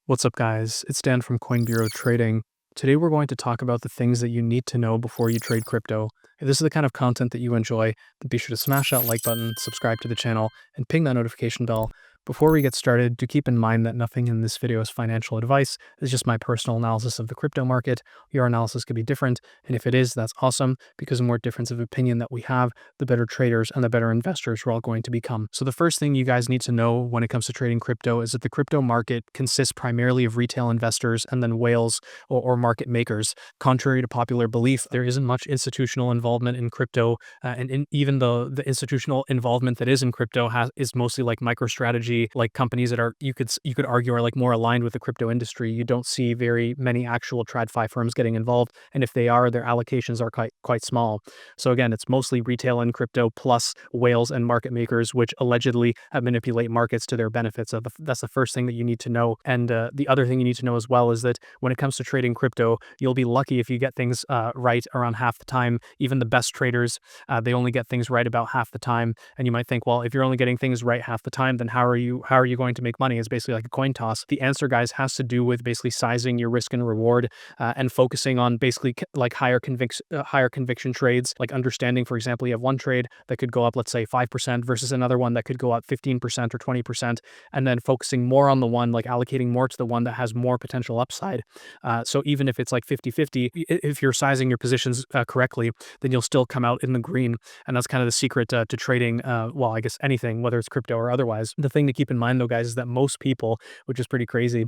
What's up, guys? It's Dan from Coin Bureau Trading. Today, we're going to talk about the things that you need to know before you trade crypto. If this is the kind of content that you enjoy, then be sure to smash that like button, subscribe to the channel, and ping that notification bell. Before we get started, do keep in mind that nothing in this video is financial advice. It's just my personal analysis of the crypto market. Your analysis could be different, and if it is, that's awesome, because the more difference of opinion that we have, the better traders and the better investors we're all going to become. So the first thing you guys need to know when it comes to trading crypto is that the crypto market consists primarily of retail investors and then whales or market makers. Contrary to popular belief, there isn't much institutional involvement in crypto, even though the institutional involvement that is in crypto is mostly like MicroStrategy, like companies that are you could argue are like more aligned with the crypto industry. You don't see very many actual TradFi firms getting involved, and if they are, their allocations are quite small. So again, it's mostly retail and crypto plus whales and market makers, which allegedly manipulate markets to their benefits. So that's the first thing that you need to know. And the other thing you need to know as well is that when it comes to trading crypto, you'll be lucky if you get things right around half the time. Even the best traders, they only get things right about half the time. And you might think, well, if you're only getting things right half the time, then how are you going to make money? It's basically like a coin toss. The answer, guys, has to do with basically sizing your risk and reward and focusing on basically like higher conviction trades, like understanding, for example, you have one trade that could go up, let's say 5% versus another one that could go up 15% or 20%, and then focusing more on the one, like allocating more to the one that has more potential upside. So even if it's like 50-50, if you're sizing your positions correctly, then you'll still come out in the green. And that's kind of the secret to trading, well, I guess anything, whether it's crypto or otherwise. The thing to keep in mind, though, guys, is that most people, which is pretty crazy,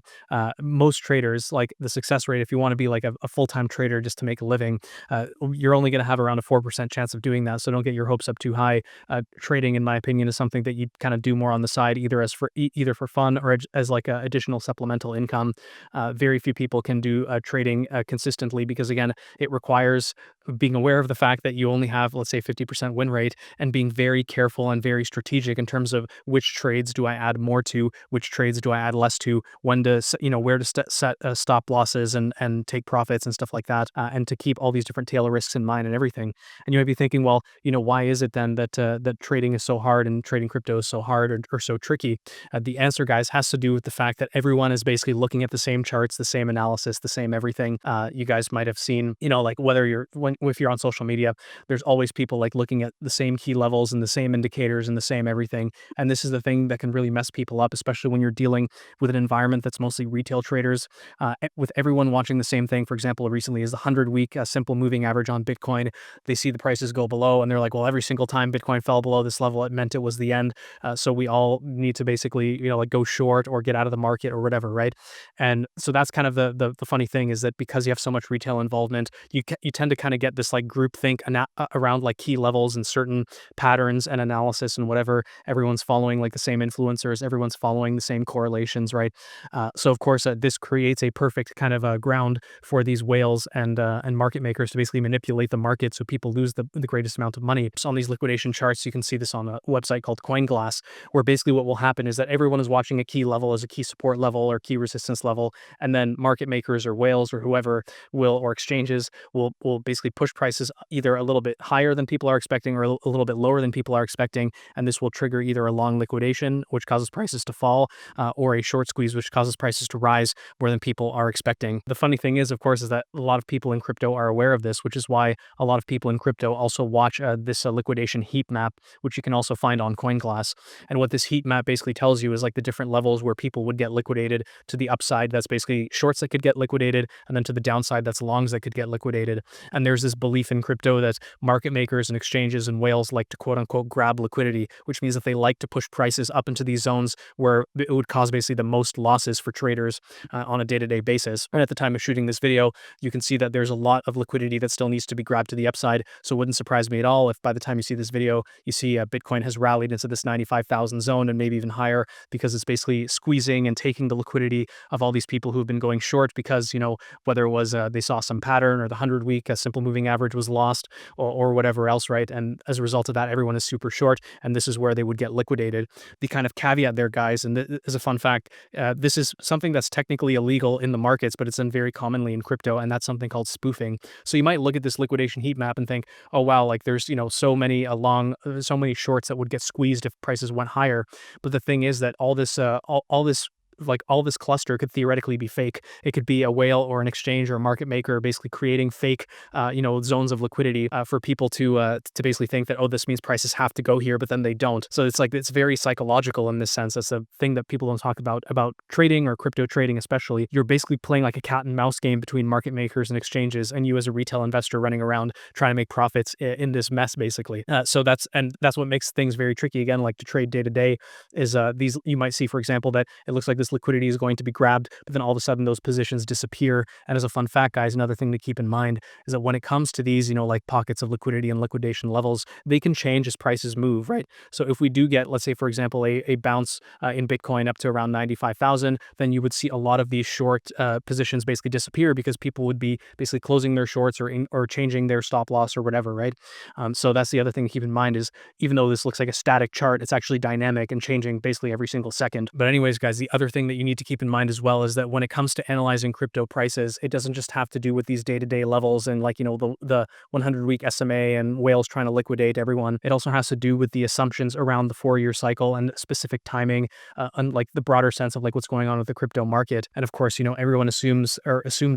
most traders, like the success rate, if you want to be like a full-time trader just to make a living, you're only going to have around a 4% chance of doing that. So don't get your hopes up too high. Trading, in my opinion, is something that you kind of do more on the side, either for fun or as like a additional supplemental income. Very few people can do trading consistently because, again, it requires being aware of the fact that you only have, let's say, 50% win rate, and being very careful and very strategic in terms of which trades do I add more to, which trades do I add less to, when to, where to set stop losses and take profits and stuff like that, and to keep all these different tail risks in mind and everything. And you might be thinking, well, why is it then that trading is so hard and trading crypto is so hard or so tricky? The answer, guys, has to do with the fact that everyone is basically looking at the same charts, the same analysis, the same everything. You guys might have seen, like if you're on social media, there's always people like looking at the same key levels and the same indicators and the same everything. And this is the thing that can really mess people up, especially when you're dealing with an environment that's mostly retail traders, with everyone watching the same thing. For example, recently is the 100-week simple moving average on Bitcoin. They see the prices go below and they're like, well, every single time Bitcoin fell below this level, it meant it was the end. So we all need to basically, like go short or get out of the market or whatever, right? And so that's kind of the funny thing, is that because you have so much retail involvement, you tend to kind of get this like group think around like key levels and certain patterns and analysis and whatever. Everyone's following like the same influencers, everyone's following the same correlations, right? So of course, this creates a perfect kind of ground for these whales and market makers to basically manipulate the market so people lose the greatest amount of money. So on these liquidation charts, you can see this on a website called CoinGlass, where basically what will happen is that everyone is watching a key level as a key support level or key resistance level, and then market makers or whales or whoever or exchanges will basically push prices either a little bit higher than people are expecting or a little bit lower than people are expecting, and this will trigger either a long liquidation, which causes prices to fall, or a short squeeze, which causes prices to rise more than people are expecting. The funny thing is, of course, is that a lot of people in crypto are aware of this, which is why a lot of people in crypto also watch this liquidation heat map, which you can also find on CoinGlass. And what this heat map basically tells you is like the different levels where people would get liquidated. To the upside, that's basically shorts that could get liquidated, and then to the downside, that's longs that could get liquidated. And there's this belief in crypto that market makers and exchanges and whales like to quote unquote grab liquidity, which means that they like to push prices up into these zones where it would cause basically the most losses for traders on a day-to-day basis. And at the time of shooting this video, you can see that there's a lot of liquidity that still needs to be grabbed to the upside. So it wouldn't surprise me at all if by the time you see this video, you see Bitcoin has rallied into this 95,000 zone and maybe even higher, because it's basically squeezing and taking the liquidity of all these people who've been going short because, whether it was they saw some pattern or the 100-week simple moving average was lost or whatever else, right? And as a result of that, everyone is super short, and this is where they would get liquidated. The kind of caveat there, guys, and this is a fun fact, this is something that's technically illegal in the markets, but it's done very commonly in crypto, and that's something called spoofing. So you might look at this liquidation heat map and think, oh wow, like there's so many shorts that would get squeezed if prices went higher. But the thing is that all this like all this cluster could theoretically be fake. It could be a whale or an exchange or a market maker basically creating fake, zones of liquidity for people to basically think that, oh, this means prices have to go here, but then they don't. So it's like it's very psychological in this sense. That's a thing that people don't talk about trading or crypto trading, especially. You're basically playing like a cat and mouse game between market makers and exchanges, and you as a retail investor running around trying to make profits in this mess, basically. So that's what makes things very tricky. Again, like to trade day to day is these you might see, for example, that it looks like this liquidity is going to be grabbed, but then all of a sudden those positions disappear. And as a fun fact, guys, another thing to keep in mind is that when it comes to these, like pockets of liquidity and liquidation levels, they can change as prices move, right? So if we do get, let's say, for example, a bounce in Bitcoin up to around 95,000, then you would see a lot of these short positions basically disappear because people would be basically closing their shorts or changing their stop loss or whatever, right? So that's the other thing to keep in mind is even though this looks like a static chart, it's actually dynamic and changing basically every single second. But anyways, guys, the other thing that you need to keep in mind as well is that when it comes to analyzing crypto prices, it doesn't just have to do with these day-to-day levels and like, the 100-week SMA and whales trying to liquidate everyone. It also has to do with the assumptions around the 4-year cycle and specific timing, unlike the broader sense of like what's going on with the crypto market. And of course, everyone assumed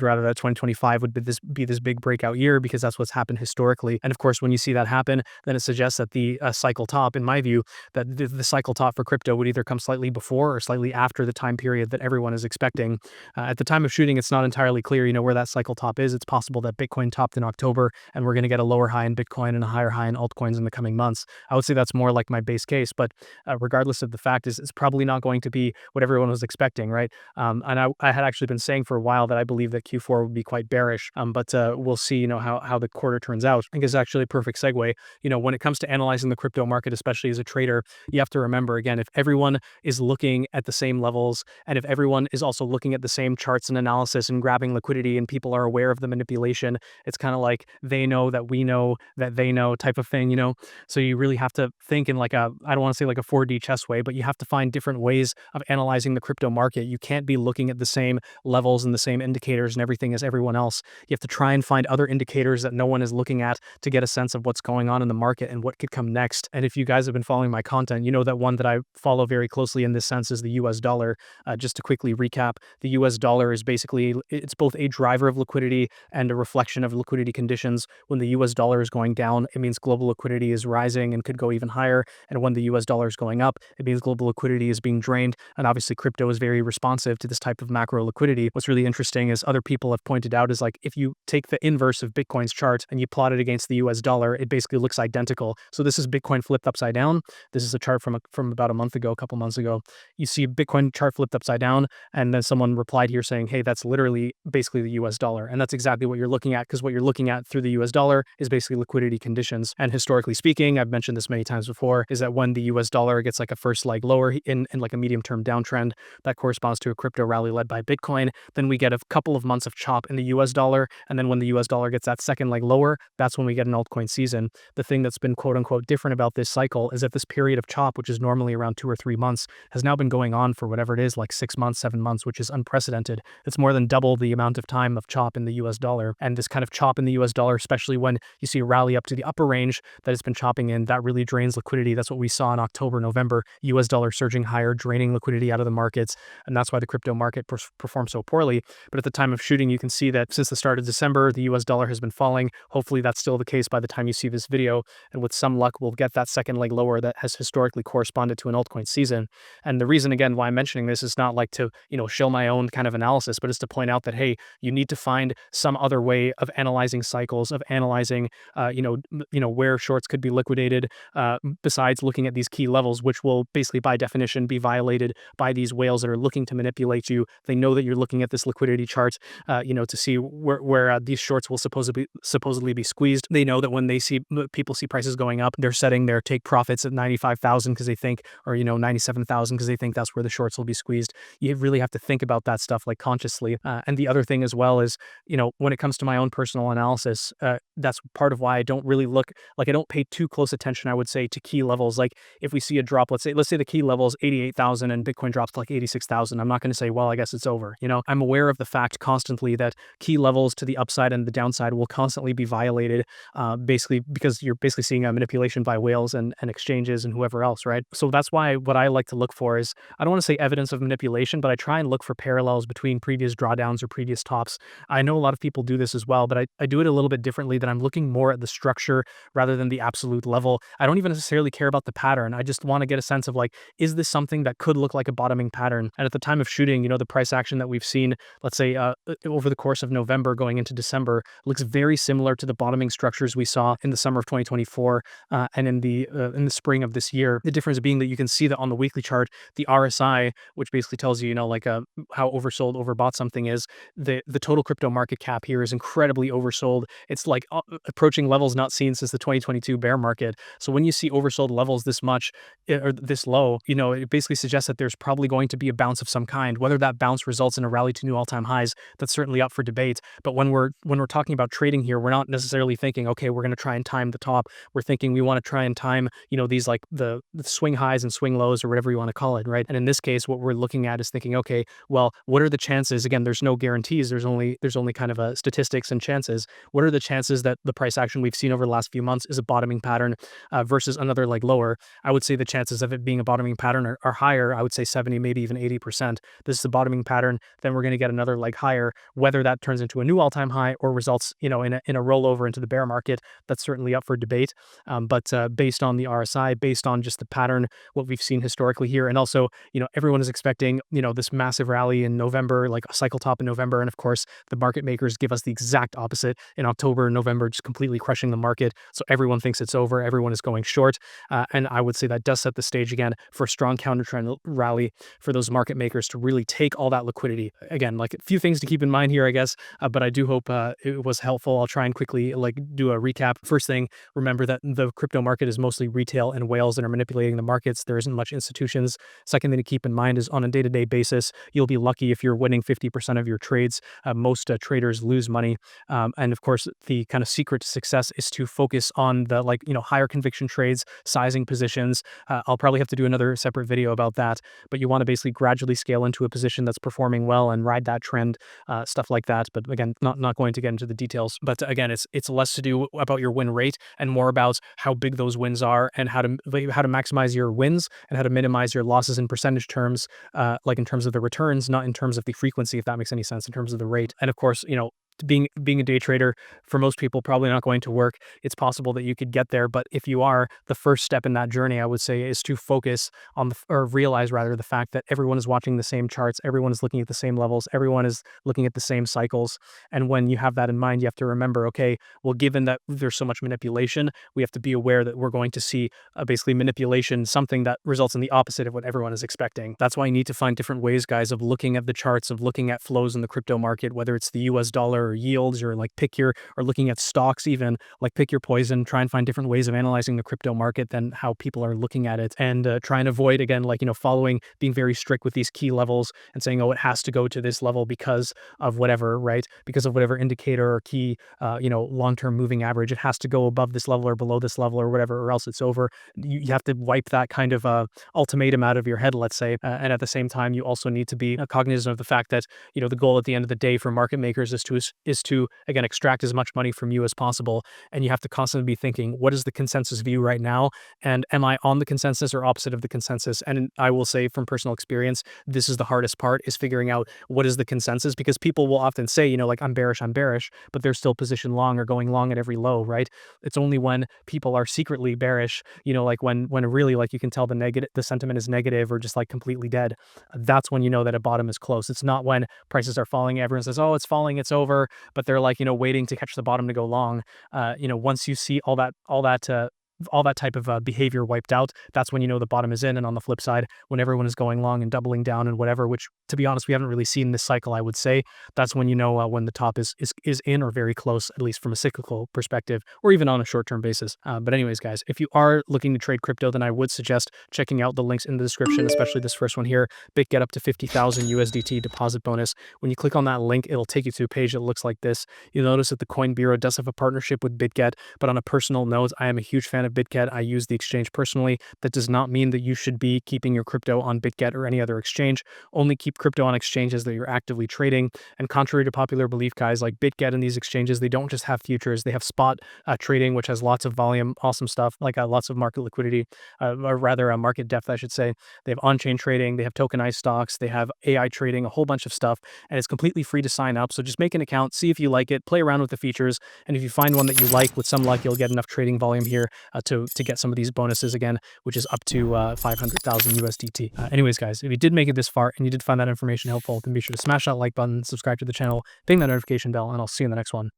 rather that 2025 would be this big breakout year because that's what's happened historically. And of course, when you see that happen, then it suggests that the cycle top, in my view, that the cycle top for crypto would either come slightly before or slightly after the time period that everyone is expecting. At the time of shooting, it's not entirely clear, where that cycle top is. It's possible that Bitcoin topped in October and we're going to get a lower high in Bitcoin and a higher high in altcoins in the coming months. I would say that's more like my base case, but regardless of the fact, it's probably not going to be what everyone was expecting, right? And I had actually been saying for a while that I believe that Q4 would be quite bearish, but we'll see, how the quarter turns out. I think it's actually a perfect segue. When it comes to analyzing the crypto market, especially as a trader, you have to remember, again, if everyone is looking at the same levels and if everyone is also looking at the same charts and analysis and grabbing liquidity and people are aware of the manipulation, it's kind of like they know that we know that they know type of thing, So you really have to think in like I don't want to say like a 4D chess way, but you have to find different ways of analyzing the crypto market. You can't be looking at the same levels and the same indicators and everything as everyone else. You have to try and find other indicators that no one is looking at to get a sense of what's going on in the market and what could come next. And if you guys have been following my content, you know that one that I follow very closely in this sense is the US dollar. Just to quickly recap, the US dollar is basically, it's both a driver of liquidity and a reflection of liquidity conditions. When the US dollar is going down, it means global liquidity is rising and could go even higher. And when the US dollar is going up, it means global liquidity is being drained. And obviously crypto is very responsive to this type of macro liquidity. What's really interesting is other people have pointed out is like if you take the inverse of Bitcoin's chart and you plot it against the US dollar, it basically looks identical. So this is Bitcoin flipped upside down. This is a chart from about a month ago, a couple months ago. You see Bitcoin chart flipped upside down, and then someone replied here saying, hey, that's literally basically the US dollar. And that's exactly what you're looking at, because what you're looking at through the US dollar is basically liquidity conditions. And historically speaking, I've mentioned this many times before, is that when the US dollar gets like a first leg lower in like a medium-term downtrend, that corresponds to a crypto rally led by Bitcoin. Then we get a couple of months of chop in the US dollar. And then when the US dollar gets that second leg lower, that's when we get an altcoin season. The thing that's been quote unquote different about this cycle is that this period of chop, which is normally around 2 or 3 months, has now been going on for whatever it is, like 6 months, 7 months, which is unprecedented. It's more than double the amount of time of chop in the US dollar. And this kind of chop in the US dollar, especially when you see a rally up to the upper range that it's been chopping in, that really drains liquidity. That's what we saw in October, November, US dollar surging higher, draining liquidity out of the markets. And that's why the crypto market performed so poorly. But at the time of shooting, you can see that since the start of December, the US dollar has been falling. Hopefully that's still the case by the time you see this video. And with some luck, we'll get that second leg lower that has historically corresponded to an altcoin season. And the reason, again, why I'm mentioning this is not like to, shill my own kind of analysis, but it's to point out that, hey, you need to find some other way of analyzing cycles, of analyzing, where shorts could be liquidated, besides looking at these key levels, which will basically by definition be violated by these whales that are looking to manipulate you. They know that you're looking at this liquidity chart, to see where these shorts will supposedly be squeezed. They know that when they see people see prices going up, they're setting their take profits at 95,000 because they think, or 97,000 because they think that's where the shorts will be squeezed. You really have to think about that stuff like consciously. And the other thing as well is, when it comes to my own personal analysis, that's part of why I don't really look, like I don't pay too close attention, I would say, to key levels. Like if we see a drop, let's say the key level is 88,000 and Bitcoin drops to like 86,000, I'm not going to say, well, I guess it's over. I'm aware of the fact constantly that key levels to the upside and the downside will constantly be violated, basically because you're basically seeing a manipulation by whales and exchanges and whoever else, right? So that's why what I like to look for is, I don't want to say evidence of manipulation, but I try and look for parallels between previous drawdowns or previous tops. I know a lot of people do this as well, but I do it a little bit differently, that I'm looking more at the structure rather than the absolute level. I don't even necessarily care about the pattern. I just want to get a sense of like, is this something that could look like a bottoming pattern? And at the time of shooting, the price action that we've seen, let's say over the course of November going into December, looks very similar to the bottoming structures we saw in the summer of 2024 and in the spring of this year. The difference being that you can see that on the weekly chart, the RSI, which basically tells you, like how oversold, overbought something is, the total crypto market cap here is incredibly oversold. It's like approaching levels not seen since the 2022 bear market. So when you see oversold levels this much or this low, it basically suggests that there's probably going to be a bounce of some kind. Whether that bounce results in a rally to new all-time highs, that's certainly up for debate. But when we're talking about trading here, we're not necessarily thinking, okay, we're going to try and time the top. We're thinking we want to try and time, these like the swing highs and swing lows or whatever you want to call it, right? And in this case, what we're looking at is thinking, okay, well, what are the chances? Again, there's no guarantees. There's only kind of a statistics and chances. What are the chances that the price action we've seen over the last few months is a bottoming pattern versus another leg lower? I would say the chances of it being a bottoming pattern are higher. I would say 70, maybe even 80%. This is a bottoming pattern. Then we're going to get another leg higher. Whether that turns into a new all-time high or results, in a rollover into the bear market, that's certainly up for debate. But based on the RSI, based on just the pattern, what we've seen historically here, and also, everyone is expecting, this massive rally in November, like a cycle top in November, and of course, the market makers give us the exact opposite in October and November, just completely crushing the market. So everyone thinks it's over. Everyone is going short, and I would say that does set the stage again for a strong counter trend rally for those market makers to really take all that liquidity. Again, like a few things to keep in mind here, I guess, but I do hope it was helpful. I'll try and quickly do a recap. First thing, remember that the crypto market is mostly retail and whales that are manipulating the markets. There isn't much institutions. Second thing to keep in mind is on a day-to-day basis, you'll be lucky if you're winning 50% of your trades. Most traders lose money. And of course, the kind of secret to success is to focus on the higher conviction trades, sizing positions. I'll probably have to do another separate video about that, but you want to basically gradually scale into a position that's performing well and ride that trend, stuff like that. But again, not going to get into the details. But again, it's less to do about your win rate and more about how big those wins are and how to maximize your wins and how to minimize your losses in percentage terms, like in terms of the returns, not in terms of the frequency, if that makes any sense, in terms of the rate. And of course, being a day trader for most people probably not going to work. It's possible that you could get there, but if you are, the first step in that journey, I would say, is to focus on or realize rather the fact that everyone is watching the same charts, everyone is looking at the same levels, everyone is looking at the same cycles. And when you have that in mind, you have to remember, okay, well, given that there's so much manipulation, we have to be aware that we're going to see basically manipulation, something that results in the opposite of what everyone is expecting. That's why you need to find different ways, guys, of looking at the charts, of looking at flows in the crypto market, whether it's the US dollar or yields, or or looking at stocks, even pick your poison. Try and find different ways of analyzing the crypto market than how people are looking at it, and try and avoid, again, being very strict with these key levels and saying, oh, it has to go to this level because of whatever, right? Because of whatever indicator or key, long-term moving average. It has to go above this level or below this level or whatever, or else it's over. You have to wipe that kind of ultimatum out of your head, let's say. And at the same time, you also need to be cognizant of the fact that, the goal at the end of the day for market makers is to again extract as much money from you as possible. And you have to constantly be thinking, what is the consensus view right now? And am I on the consensus or opposite of the consensus? And I will say from personal experience, this is the hardest part, is figuring out what is the consensus, because people will often say, I'm bearish, but they're still position long or going long at every low, right? It's only when people are secretly bearish, when really you can tell the sentiment is negative or just completely dead. That's when you know that a bottom is close. It's not when prices are falling, everyone says, oh, it's falling, it's over, but they're waiting to catch the bottom to go long. Once you see all that type of behavior wiped out, that's when the bottom is in. And on the flip side, when everyone is going long and doubling down and whatever, which to be honest, we haven't really seen this cycle, I would say, that's when when the top is in or very close, at least from a cyclical perspective, or even on a short-term basis. But anyways, guys, if you are looking to trade crypto, then I would suggest checking out the links in the description, especially this first one here. Get up to 50,000 USDT deposit bonus. When you click on that link, it'll take you to a page that looks like this. You'll notice that the Coin Bureau does have a partnership with BitGet, but on a personal note, I am a huge fan of BitGet. I use the exchange personally. That does not mean that you should be keeping your crypto on BitGet or any other exchange. Only keep crypto on exchanges that you're actively trading. And contrary to popular belief, guys, like BitGet and these exchanges, they don't just have futures, they have spot trading, which has lots of volume, awesome stuff, like lots of market liquidity, or rather market depth, I should say. They have on-chain trading, they have tokenized stocks, they have AI trading, a whole bunch of stuff, and it's completely free to sign up. So just make an account, see if you like it, play around with the features, and if you find one that you like, with some luck, you'll get enough trading volume here to get some of these bonuses again, which is up to 500,000 USDT. Anyways, guys, if you did make it this far and you did find that information helpful, then be sure to smash that like button, subscribe to the channel, ping that notification bell, and I'll see you in the next one.